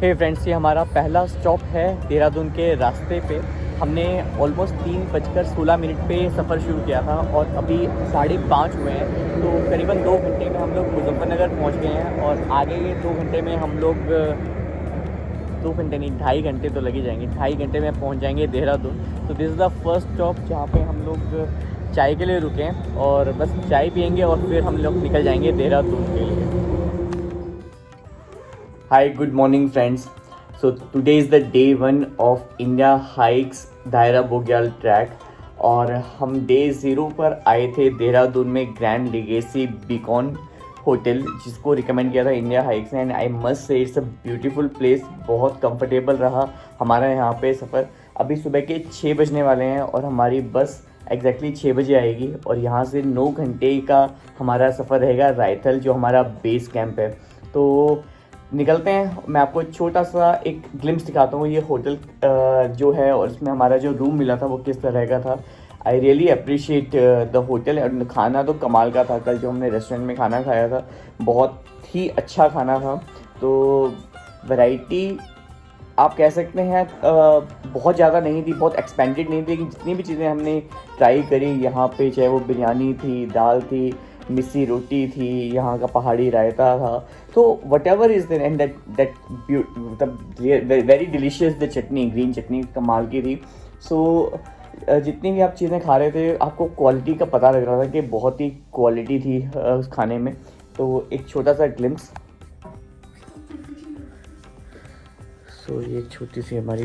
हे friends, ये हमारा पहला स्टॉप है देहरादून के रास्ते पे। हमने ऑलमोस्ट 3:16 पे सफ़र शुरू किया था और अभी 5:30 हुए हैं, तो करीबन 2 घंटे में हम लोग मुजफ्फरनगर पहुंच गए हैं। और आगे 2 घंटे में हम लोग 2 घंटे नहीं, 2.5 घंटे तो लग ही जाएंगे। 2.5 घंटे में पहुंच जाएंगे देहरादून। तो this is the first stop जहाँ पे हम लोग चाय के लिए रुके हैं और बस चाय पियेंगे और फिर हम लोग निकल जाएंगे देहरादून के लिए। Hi, good morning friends. So today is the day 1 of India Hikes दायरा बोग्याल ट्रैक और हम डे 0 पर आए थे देहरादून में ग्रैंड लेगेसी बीकॉन होटल, जिसको रिकमेंड किया था इंडिया हाइक्स ने। And I must say it's a beautiful place. बहुत कंफर्टेबल रहा हमारा यहाँ पे सफ़र। अभी सुबह के 6 बजने वाले हैं और हमारी बस एग्जैक्टली 6 बजे आएगी और यहाँ से 9 घंटे का हमारा सफ़र रहेगा रायथल, जो हमारा बेस कैंप है। तो निकलते हैं। मैं आपको छोटा सा एक ग्लिम्स दिखाता हूँ ये होटल जो है और इसमें हमारा जो रूम मिला था वो किस तरह का था। I really appreciate the hotel. और खाना तो कमाल का था। कल जो हमने रेस्टोरेंट में खाना खाया था बहुत ही अच्छा खाना था। तो वैरायटी आप कह सकते हैं बहुत ज़्यादा नहीं थी, बहुत एक्सपेंडेड नहीं थी, लेकिन जितनी भी चीज़ें हमने ट्राई करी यहाँ पे, चाहे वो बिरयानी थी, दाल थी, मिस्सी रोटी थी, यहाँ का पहाड़ी रायता था, तो whatever is there. And that very delicious the chutney, green chutney कमाल की थी। सो जितनी भी आप चीज़ें खा रहे थे आपको क्वालिटी का पता लग रहा था कि बहुत ही क्वालिटी थी उस खाने में। तो एक छोटा सा ग्लिम्स। सो ये एक छोटी सी हमारी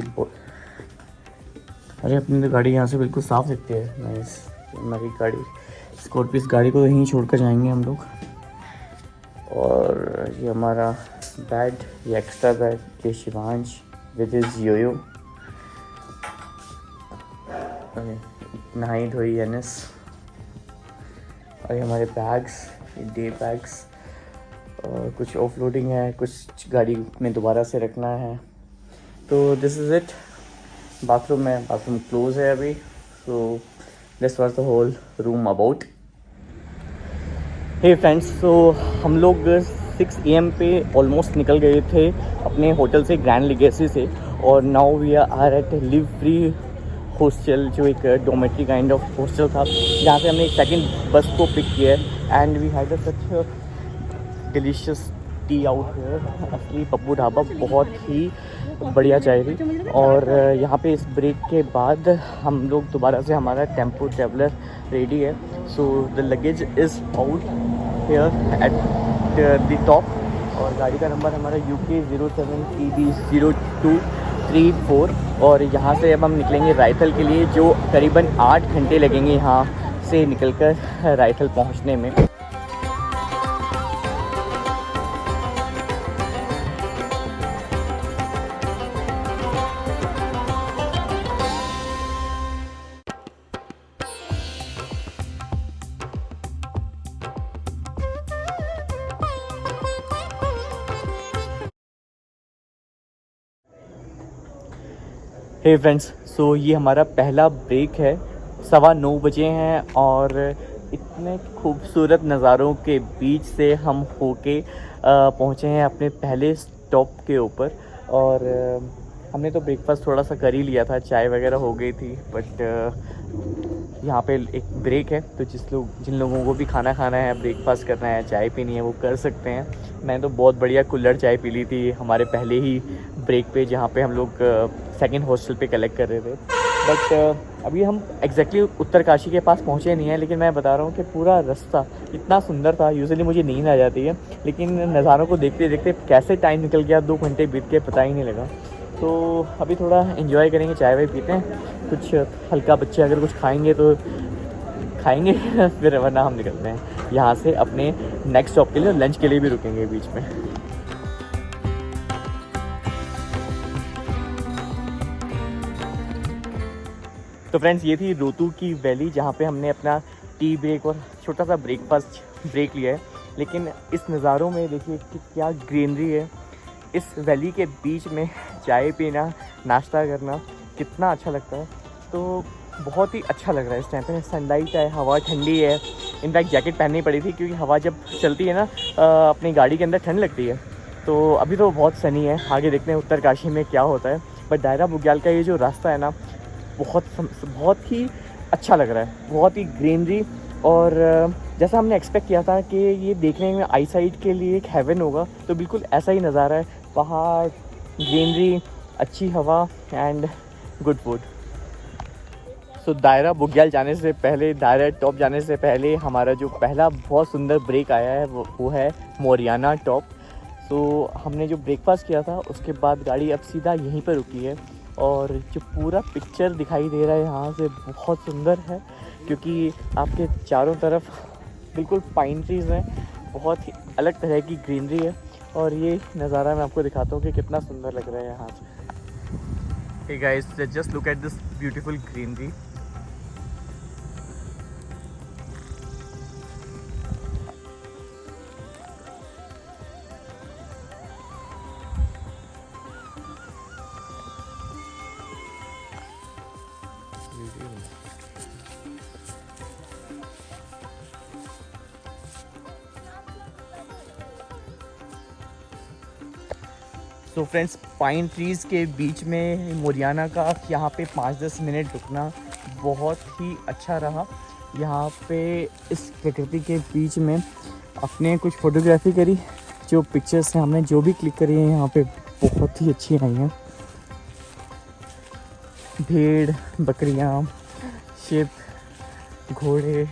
अरे अपनी तो गाड़ी यहाँ से बिल्कुल साफ दिखती है। नाइस। हमारी गाड़ी स्कॉर्पियो, इस गाड़ी को यहीं छोड़ कर जाएंगे हम लोग। और ये हमारा बेड, ये एक्स्ट्रा बेड, ये शिवांश विद इज योयो, नहाई धोई एनएस। और ये हमारे बैग्स, ये डे बैग्स, और कुछ ऑफलोडिंग है, कुछ गाड़ी में दोबारा से रखना है। तो दिस इज़ इट। बाथरूम है, बाथरूम क्लोज है अभी। So this was the whole room about. Hey friends, तो हम लोग 6 AM पे ऑलमोस्ट निकल गए थे अपने होटल से, ग्रैंड लेगेसी से। और now we are at live free hostel, जो एक डोमेट्री काइंड ऑफ हॉस्टल था, जहाँ से हमने एक सेकंड बस को पिक किया है। And we had such delicious tea out here. असली पप्पू ढाबा, बहुत ही बढ़िया चाय थी। और यहाँ पे इस ब्रेक के बाद हम लोग दोबारा से, हमारा टेम्पो ट्रैवलर रेडी है। So the luggage is out here at the top. और गाड़ी का नंबर हमारा UK 07TB 0234। और यहाँ से अब हम निकलेंगे रायथल के लिए, जो करीबन 8 घंटे लगेंगे यहाँ से निकलकर रायथल पहुँचने में। हे फ्रेंड्स, सो ये हमारा पहला ब्रेक है। 9:15 बजे हैं और इतने खूबसूरत नज़ारों के बीच से हम होके पहुँचे हैं अपने पहले स्टॉप के ऊपर। और हमने तो ब्रेकफास्ट थोड़ा सा कर ही लिया था, चाय वगैरह हो गई थी। बट यहाँ पे एक ब्रेक है, तो जिन लोगों को भी खाना खाना है, ब्रेकफास्ट करना है, चाय पीनी है, वो कर सकते हैं। मैंने तो बहुत बढ़िया कुल्हड़ चाय पी ली थी हमारे पहले ही ब्रेक पे, जहाँ पे हम लोग सेकंड हॉस्टल पे कलेक्ट कर रहे थे। बट अभी हम एग्जैक्टली उत्तरकाशी के पास पहुँचे नहीं हैं, लेकिन मैं बता रहा हूँ कि पूरा रास्ता इतना सुंदर था। यूजुअली मुझे नींद आ जाती है, लेकिन नज़ारों को देखते देखते कैसे टाइम निकल गया, 2 घंटे बीत के पता ही नहीं लगा। तो अभी थोड़ा एंजॉय करेंगे, चाय वाय पीते हैं, कुछ हल्का, बच्चे अगर कुछ खाएंगे तो खाएंगे फिर वरना हम निकलते हैं यहाँ से अपने नेक्स्ट स्टॉप के लिए। लंच के लिए भी रुकेंगे बीच में। तो फ्रेंड्स, ये थी रोहतू की वैली, जहाँ पे हमने अपना टी ब्रेक और छोटा सा ब्रेकफास्ट ब्रेक लिया है। लेकिन इस नज़ारों में देखिए कि क्या ग्रीनरी है। इस वैली के बीच में चाय पीना, नाश्ता करना कितना अच्छा लगता है। तो बहुत ही अच्छा लग रहा है इस टाइम पे। सनलाइट है, हवा ठंडी है। इनफैक्ट जैकेट पहननी पड़ी थी क्योंकि हवा जब चलती है ना अपनी गाड़ी के अंदर ठंड लगती है। तो अभी तो बहुत सनी है, आगे देखते हैं उत्तरकाशी में क्या होता है। बट दायरा बुग्याल का ये जो रास्ता है ना, बहुत ही अच्छा लग रहा है, बहुत ही ग्रीनरी। और जैसा हमने एक्सपेक्ट किया था कि ये देखने में आई साइट के लिए एक हेवन होगा, तो बिल्कुल ऐसा ही नज़ारा है। पहाड़, ग्रीनरी, अच्छी हवा एंड गुड फूड। सो दायरा बुग्याल जाने से पहले, दायरा टॉप जाने से पहले हमारा जो पहला बहुत सुंदर ब्रेक आया है वो है मोरियाना टॉप। सो हमने जो ब्रेकफास्ट किया था उसके बाद गाड़ी अब सीधा यहीं पर रुकी है। और जो पूरा पिक्चर दिखाई दे रहा है यहाँ से बहुत सुंदर है, क्योंकि आपके चारों तरफ बिल्कुल पाइन ट्रीज़ हैं, बहुत ही अलग तरह की ग्रीनरी है। और ये नज़ारा मैं आपको दिखाता हूँ कि कितना सुंदर लग रहा है यहाँ से। Hey guys, just look at this beautiful greenery. तो फ्रेंड्स, पाइन ट्रीज़ के बीच में मोरियाना का यहाँ पे 5-10 मिनट रुकना बहुत ही अच्छा रहा। यहाँ पे इस प्रकृति के बीच में अपने कुछ फ़ोटोग्राफी करी। जो पिक्चर्स हैं हमने जो भी क्लिक करी हैं यहाँ पे बहुत ही अच्छी आई हैं। भेड़, बकरियाँ, शिप, घोड़े,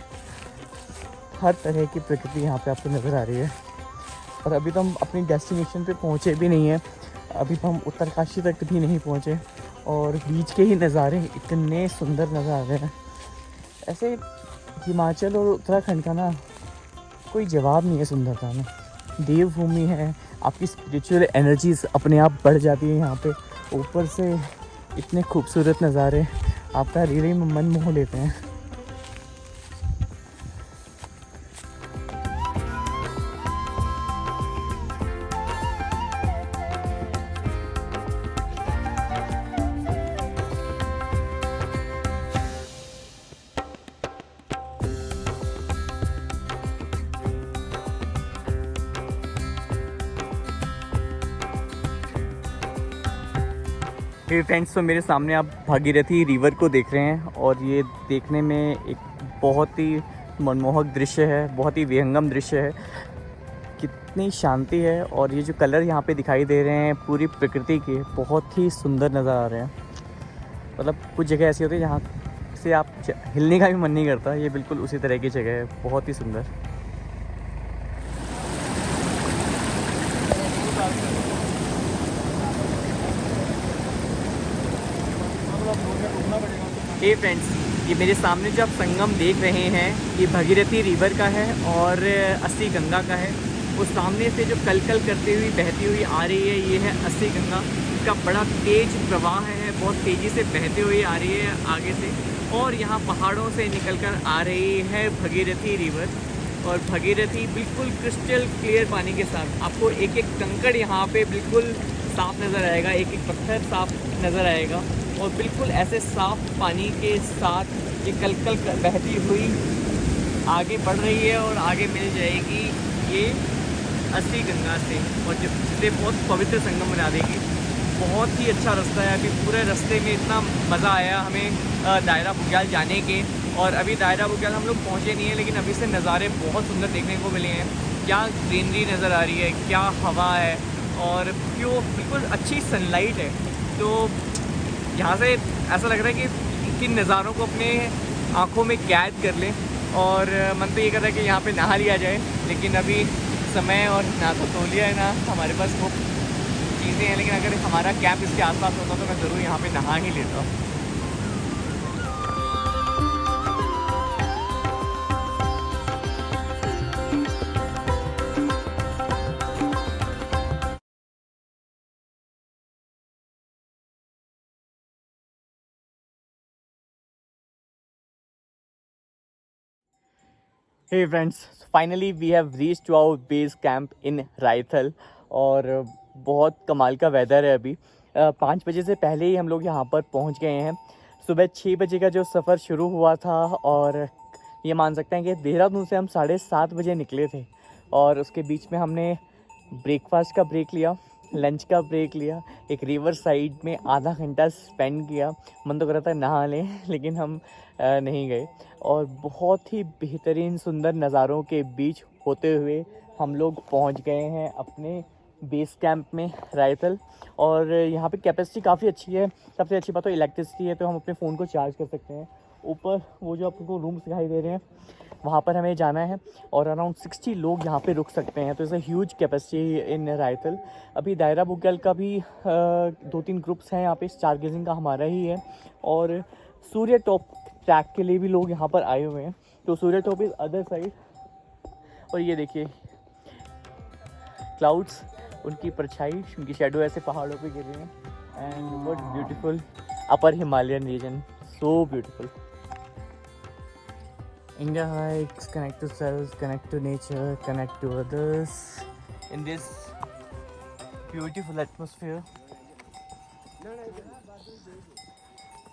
हर तरह की प्रकृति यहाँ पे आपको नज़र आ रही है। और अभी तो हम अपनी डेस्टिनेशन पे पहुँचे भी नहीं हैं, अभी तो हम उत्तरकाशी तक भी नहीं पहुँचे और बीच के ही नज़ारे इतने सुंदर नज़र आ रहे हैं। ऐसे हिमाचल और उत्तराखंड का ना कोई जवाब नहीं है सुंदरता में। देवभूमि है, आपकी स्पिरिचुअल एनर्जीज अपने आप बढ़ जाती है यहाँ पे। ऊपर से इतने खूबसूरत नज़ारे आपका रियली मन मोह लेते हैं। फ्रेंड्स, तो मेरे सामने आप भागीरथी रिवर को देख रहे हैं और ये देखने में एक बहुत ही मनमोहक दृश्य है, बहुत ही विहंगम दृश्य है। कितनी शांति है और ये जो कलर यहाँ पे दिखाई दे रहे हैं पूरी प्रकृति के, बहुत ही सुंदर नज़र आ रहे हैं। मतलब कुछ जगह ऐसी होती है जहाँ से आप हिलने का भी मन नहीं करता, ये बिल्कुल उसी तरह की जगह है, बहुत ही सुंदर। हे फ्रेंड्स, ये मेरे सामने जो आप संगम देख रहे हैं ये भगीरथी रिवर का है और अस्सी गंगा का है। वो सामने से जो कल कल करती हुई बहती हुई आ रही है ये है अस्सी गंगा। इसका बड़ा तेज प्रवाह है, बहुत तेज़ी से बहती हुई आ रही है आगे से। और यहाँ पहाड़ों से निकलकर आ रही है भगीरथी रिवर। और भगीरथी बिल्कुल क्रिस्टल क्लियर पानी के साथ, आपको एक एक कंकड़ यहाँ पे बिल्कुल साफ नज़र आएगा, एक एक पत्थर साफ नज़र आएगा। और बिल्कुल ऐसे साफ पानी के साथ ये कल कल बहती हुई आगे बढ़ रही है और आगे मिल जाएगी ये अस्सी गंगा से, और जिसे बहुत पवित्र संगम बना देगी। बहुत ही अच्छा रास्ता है। अभी पूरे रास्ते में इतना मज़ा आया हमें दायरा बुग्याल जाने के। और अभी दायरा बुग्याल हम लोग पहुँचे नहीं हैं, लेकिन अभी से नज़ारे बहुत सुंदर देखने को मिले हैं। क्या ग्रीनरी नज़र आ रही है, क्या हवा है और प्योर बिल्कुल अच्छी सनलाइट है। तो यहाँ से ऐसा लग रहा है कि इन नज़ारों को अपने आँखों में कैद कर लें। और मन तो ये कर रहा है कि यहाँ पे नहा लिया जाए, लेकिन अभी समय और ना तो तौलिया है ना हमारे पास वो चीज़ें हैं। लेकिन अगर हमारा कैंप इसके आसपास होता तो मैं ज़रूर यहाँ पे नहा ही लेता। Hey friends, finally we have reach to our base camp in Raithal. और बहुत कमाल का वेदर है अभी। 5 बजे से पहले ही हम लोग यहाँ पर पहुँच गए हैं। सुबह 6 बजे का जो सफ़र शुरू हुआ था, और ये मान सकते हैं कि देहरादून से हम 7:30 बजे निकले थे। और उसके बीच में हमने ब्रेकफास्ट का ब्रेक लिया, लंच का ब्रेक लिया, एक रिवर साइड में आधा घंटा स्पेंड किया। मन तो कर रहा था नहा लें लेकिन हम नहीं गए। और बहुत ही बेहतरीन सुंदर नज़ारों के बीच होते हुए हम लोग पहुंच गए हैं अपने बेस कैंप में रायतल। और यहाँ पे कैपेसिटी काफ़ी अच्छी है। सबसे अच्छी बात तो इलेक्ट्रिसिटी है, तो हम अपने फ़ोन को चार्ज कर सकते हैं। ऊपर वो जो आपको रूम्स दिखाई दे रहे हैं वहाँ पर हमें जाना है और अराउंड 60 लोग यहाँ पे रुक सकते हैं। तो is a huge capacity in Raithal. अभी दायरा बुग्याल का भी 2-3 ग्रुप्स हैं यहाँ पे, स्टार गेजिंग का हमारा ही है। और सूर्य टॉप ट्रैक के लिए भी लोग यहाँ पर आए हुए हैं। तो सूर्य टॉप इज़ अदर साइड। और ये देखिए क्लाउड्स, उनकी परछाई, उनकी शेडो ऐसे पहाड़ों पे गिर रही हैं। And what beautiful upper Himalayan region, so beautiful. India hikes, connect to self, connect to nature, connect to others in this beautiful atmosphere.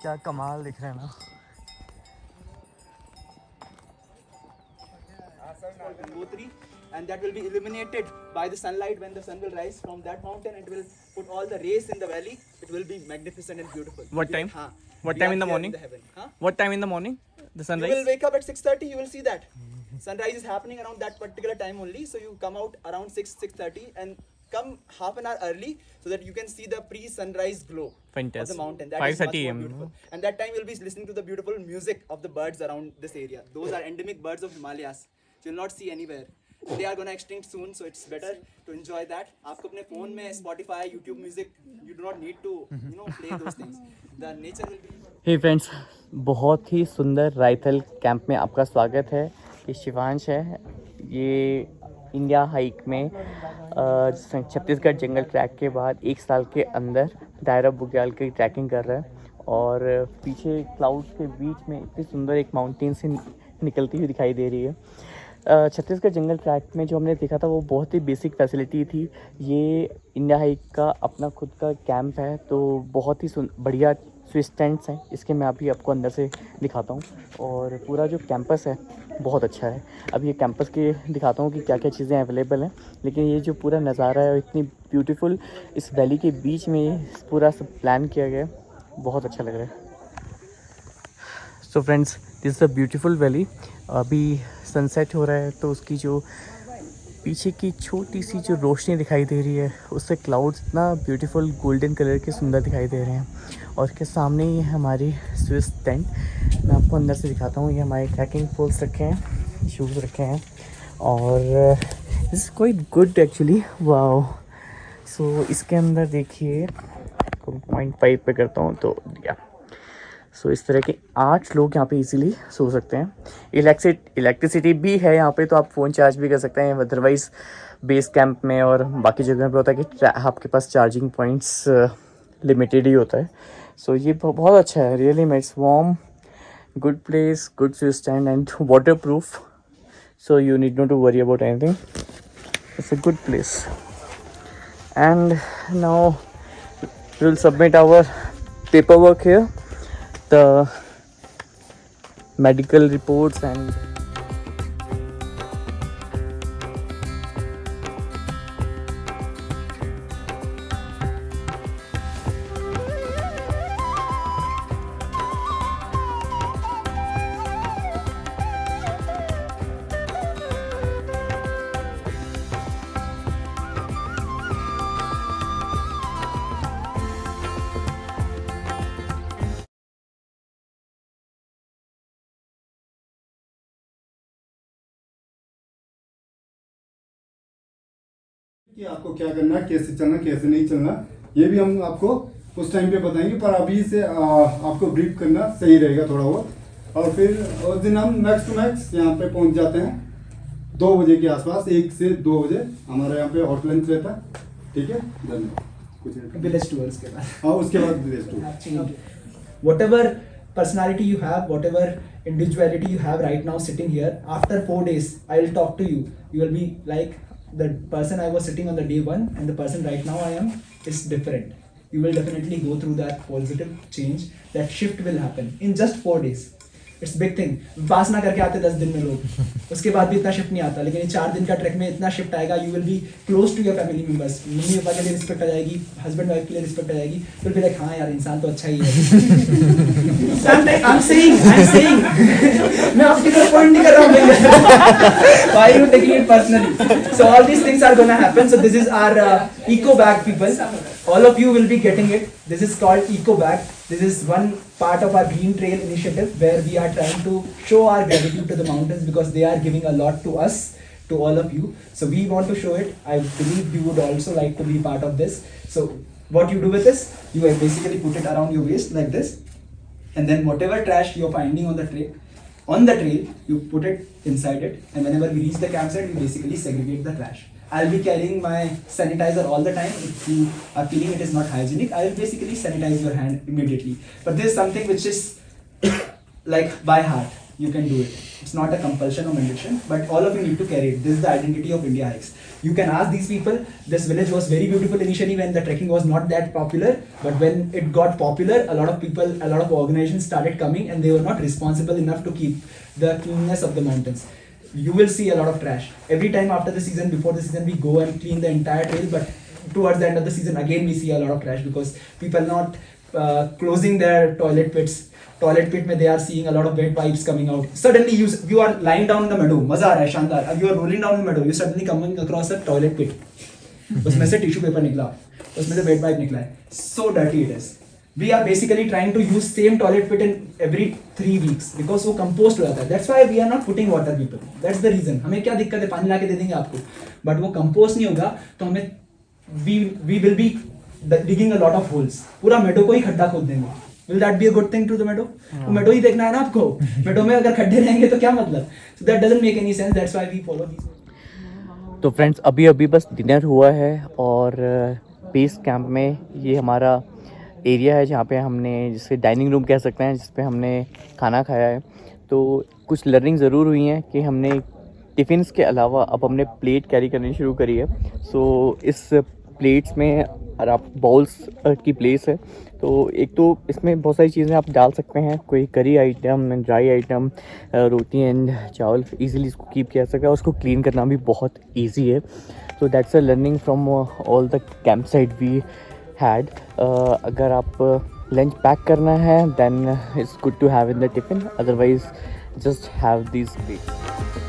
क्या कमाल दिख रहा है ना। Gangotri, and that will be illuminated by the sunlight when the sun will rise from that mountain. It will put all the rays in the valley. It will be magnificent and beautiful. What time? Haan. What We time are in the here morning? the heaven. Haan? What time in the morning? The You sunrise? will wake up at 6:30. You will see that sunrise is happening around that particular time only. So you come out around 6:30 and come half an hour early so that you can see the pre-sunrise glow of Fantastic. the mountain. That is 5:30 much more AM. beautiful. And that time you'll be listening to the beautiful music of the birds around this area. Those are endemic birds of Himalayas. You will not see anywhere. They are gonna extinct soon, so it's better to enjoy that. आपको अपने phone में Spotify, YouTube Music, you do not need to, play those things. The nature will be. Hey friends, बहुत ही सुंदर रायतल camp में आपका स्वागत है। ये शिवांश है, ये इंडिया हाइक में छत्तीसगढ़ जंगल ट्रैक के बाद 1 साल के अंदर दायरा बुग्याल की ट्रैकिंग कर रहा है। और पीछे क्लाउड्स के बीच में इतनी सुंदर एक माउंटेन से निकलती हुई दिखाई दे रही है। छत्तीसगढ़ जंगल ट्रैक में जो हमने देखा था वो बहुत ही बेसिक फैसिलिटी थी। ये इंडिया हाइक का अपना खुद का कैंप है, तो बहुत ही बढ़िया स्विच टेंट्स हैं। इसके मैं अभी आपको अंदर से दिखाता हूँ। और पूरा जो कैंपस है बहुत अच्छा है। अब ये कैंपस के दिखाता हूँ कि क्या क्या चीज़ें अवेलेबल हैं। लेकिन ये जो पूरा नज़ारा है इतनी ब्यूटीफुल, इस वैली के बीच में ये पूरा सब प्लान किया गया है, बहुत अच्छा लग रहा है। So friends, this is a beautiful valley. अभी सनसेट हो रहा है तो उसकी जो पीछे की छोटी सी जो रोशनी दिखाई दे रही है उससे क्लाउड्स इतना ब्यूटीफुल गोल्डन कलर के सुंदर दिखाई दे रहे हैं। और इसके सामने ही हमारी स्विस टेंट, मैं आपको अंदर से दिखाता हूँ। ये हमारे ट्रैकिंग पोल्स रखे हैं, शूज़ रखे हैं। और this is quite good actually, wow. So इसके अंदर देखिए 0.5 पे करता हूँ तो या सो इस तरह के 8 लोग यहाँ पे इजीली सो सकते हैं। इलेक्ट्रिसिटी भी है यहाँ पे, तो आप फ़ोन चार्ज भी कर सकते हैं। अदरवाइज़ बेस कैंप में और बाकी जगह पे होता है कि आपके पास चार्जिंग पॉइंट्स लिमिटेड ही होता है। सो ये बहुत अच्छा है, really it's warm, good place, good stand and water proof, so you need not to worry about anything. It's a good place. And now we will submit our paper work here, the medical reports and कि आपको क्या करना है, कैसे चलना, कैसे नहीं चलना, ये भी हम आपको उस टाइम पे बताएंगे। पर अभी से आपको ब्रीफ करना सही रहेगा थोड़ा बहुत। और फिर उस दिन हम मैक्स टू मैक्स यहाँ पे पहुँच जाते हैं 2 बजे के आसपास। 1 से 2 बजे हमारा यहाँ पे हॉट लंच रहता है। ठीक है, धन्यवाद। कुछ विलेज टूर्स के बाद, हाँ, उसके बाद village tour. whatever personality you have, whatever individuality you have right now sitting here, after 4 days I will talk to you. You will be like the person I was sitting on the day 1 and the person right now I am is different. You will definitely go through that positive change. That shift will happen in just 4 days. It's big thing. पास ना करके आते 10 दिन में लोग, उसके बाद भी इतना शिफ्ट नहीं आता, लेकिन ये 4 दिन का ट्रैक में इतना शिफ्ट आएगा, you will be close to your family members. मम्मी पापा के लिए रिस्पेक्ट आ जाएगी, हस्बैंड वाइफ के लिए रिस्पेक्ट आ जाएगी, फिर भी लाइक हाँ यार इंसान तो अच्छा ही है। I'm saying मैं आपकी तरफ पॉइंट नहीं कर रहा हूँ भैया। Why are you taking it personally? So all these things are gonna happen. So this is our eco bag, people. All of you will be getting it. This is called eco bag. This is one part of our Green Trail initiative where we are trying to show our gratitude to the mountains because they are giving a lot to us, to all of you. So we want to show it. I believe you would also like to be part of this. So what you do with this, you basically put it around your waist like this, and then whatever trash you're finding on the trail, you put it inside it, and whenever we reach the campsite, we basically segregate the trash. I'll be carrying my sanitizer all the time. If you are feeling it is not hygienic, I will basically sanitize your hand immediately. But this is something which is like by heart. You can do it. It's not a compulsion or mandation, but all of you need to carry it. This is the identity of India Hikes. You can ask these people. This village was very beautiful initially when the trekking was not that popular, but when it got popular, a lot of people, a lot of organizations started coming, and they were not responsible enough to keep the cleanliness of the mountains. You will see a lot of trash. Every time after the season, before the season, we go and clean the entire trail, but towards the end of the season, again we see a lot of trash because people not closing their toilet pits. Toilet pit में they are seeing a lot of wet pipes coming out. Suddenly you are lying down in the meadow, मजा आ रहा है शानदार. अब you are rolling down in the meadow, you suddenly coming across a toilet pit. उसमें से tissue paper निकला, उसमें से वेट पाइप निकला है. So dirty it is. We are basically trying to use same toilet pit in every 3 weeks because वो compost हो जाता है. That's why we are not putting water, people. That's the reason. हमें क्या दिक्कत है, पानी लाके दे देंगे आपको, but वो compost नहीं होगा तो हमें we will be digging a lot of holes. पूरा meadow को ही खड्डा खोद देंगे. Will that be a good thing to the meadow? तो meadow ही देखना है ना आपको. meadow में अगर खड्डे रहेंगे तो क्या मतलब? So that doesn't make any sense. That's why we follow these. तो फ्रेंड्स अभी अभी बस डिनर हुआ है और बेस कैंप में ये हमारा एरिया है जहाँ पे हमने जिसे डाइनिंग रूम कह सकते हैं, जिस पे हमने खाना खाया है. तो कुछ लर्निंग ज़रूर हुई हैं कि हमने टिफ़िन्स के अलावा अब हमने प्लेट कैरी करनी शुरू करी है. सो इस प्लेट्स में और आप बाउल्स की प्लेस है, तो एक तो इसमें बहुत सारी चीज़ें आप डाल सकते हैं, कोई करी item, dry item, roti and चावल इजीली इसको कीप किया सकता है. उसको क्लीन करना भी बहुत इजी है. So that's a learning from all the camp site we had. अगर आप लंच पैक करना है then it's good to have in the tiffin, otherwise just have these plates.